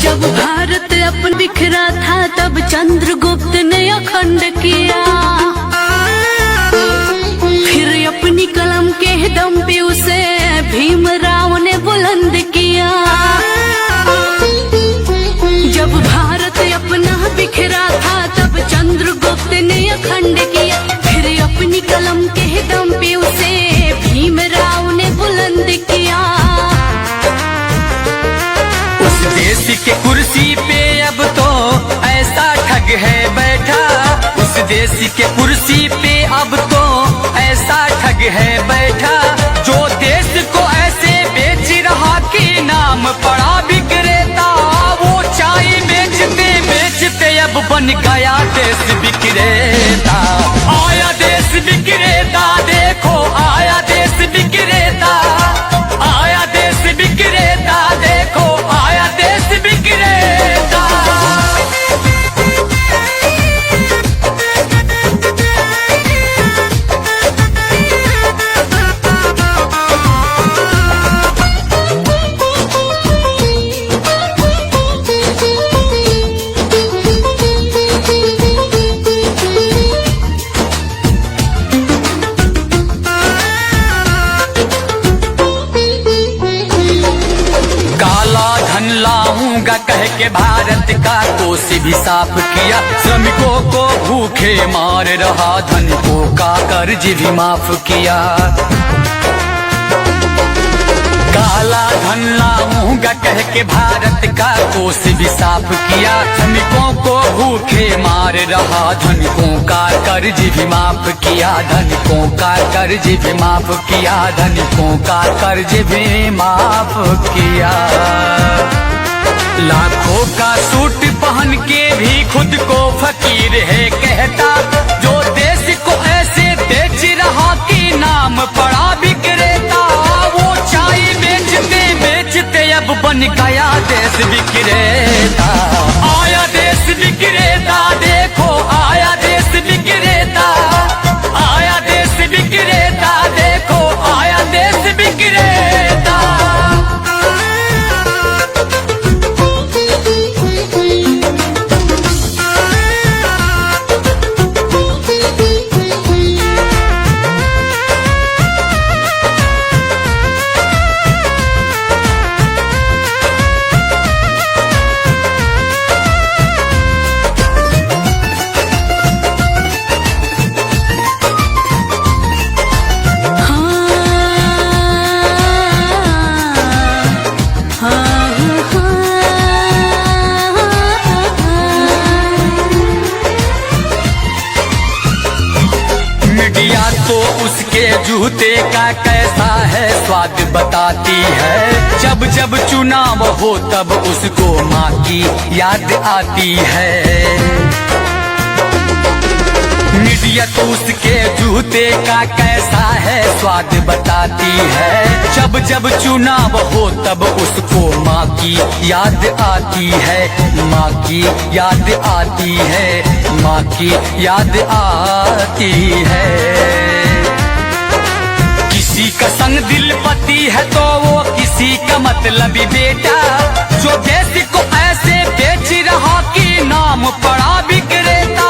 जब भारत अपन बिखरा था तब चंद्रगुप्त ने अखंड किया, फिर अपनी कलम के दम पे उसे भीमराव ने बुलंद किया। जब भारत अपना बिखरा था तब चंद्रगुप्त ने अखंड किया, फिर अपनी कलम के दम पे उसे भीमराव ने बुलंद किया। उस देश के कुर्सी पे अब तो ऐसा ठग है बैठा, उस देश के कुर्सी पे अब तो ऐसा ठग है बैठा, जो देश को ऐसे बेच रहा कि नाम पड़ा विक्रेता। वो चाय बेचते बेचते अब बन गया देश विक्रेता। आया देश विक्रेता, देखो आया देश विक्रेता, आया देश विक्रेता, देखो आया देश विक्रेता। लाऊंगा कह के भारत का कोष भी साफ किया, श्रमिकों को भूखे मार रहा, धनिकों का कर्ज भी माफ किया। काला धन लाऊंगा कह के भारत का कोष भी साफ किया, श्रमिकों को भूखे मार रहा, धनिकों का कर्ज भी माफ किया, धनिकों का कर्ज भी माफ किया, धनिकों का कर्ज भी माफ किया। लाखों का सूट पहन के भी खुद को फकीर है कहता, जो देश को ऐसे बेच रहा कि नाम पड़ा विक्रेता। वो चाय बेचते बेचते अब बन गया देश विक्रेता। आया देश विक्रेता, देखो आया देश विक्रेता, आया देश विक्रेता, देखो आया देश विक्रेता। तो उसके जूते का कैसा है स्वाद बताती है, जब जब चुनाव हो तब उसको माँ की याद आती है। मीडिया तो उसके जूते का कैसा है स्वाद बताती है, जब जब चुनाव हो तब उसको माँ की याद आती है, माँ की याद आती है, माँ की याद आती है। किसी का संग दिल पति है तो वो किसी का मतलबी बेटा, जो देश को ऐसे बेच रहा कि नाम पड़ा विक्रेता।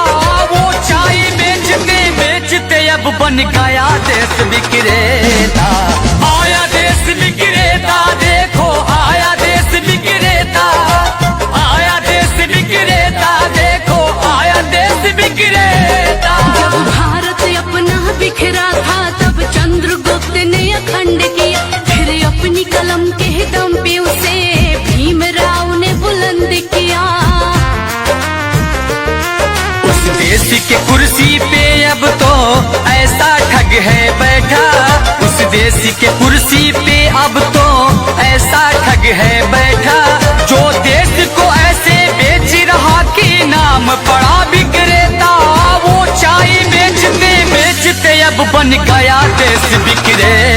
वो चाय बेचते बेचते अब बन गया देश विक्रेता। आया देश विक्रेता, देखो आया देश विक्रेता, आया देश विक्रेता, देखो आया देश विक्रेता। जब भारत अपना बिखरा था तब चंद्रगुप्त ने अखंड किया, फिर अपनी कलम के दम पे उसे भीमराव ने बुलंद किया। उस देश के कुर्सी पे अब तो ऐसा ठग है बैठा, उस देश के कुर्सी पे अब तो ऐसा ठग है बैठा, जो देश को ऐसे बेच रहा कि नाम पड़ा विक्रेता। वो चाय बेचते बेचते अब बन गया देश विक्रेता।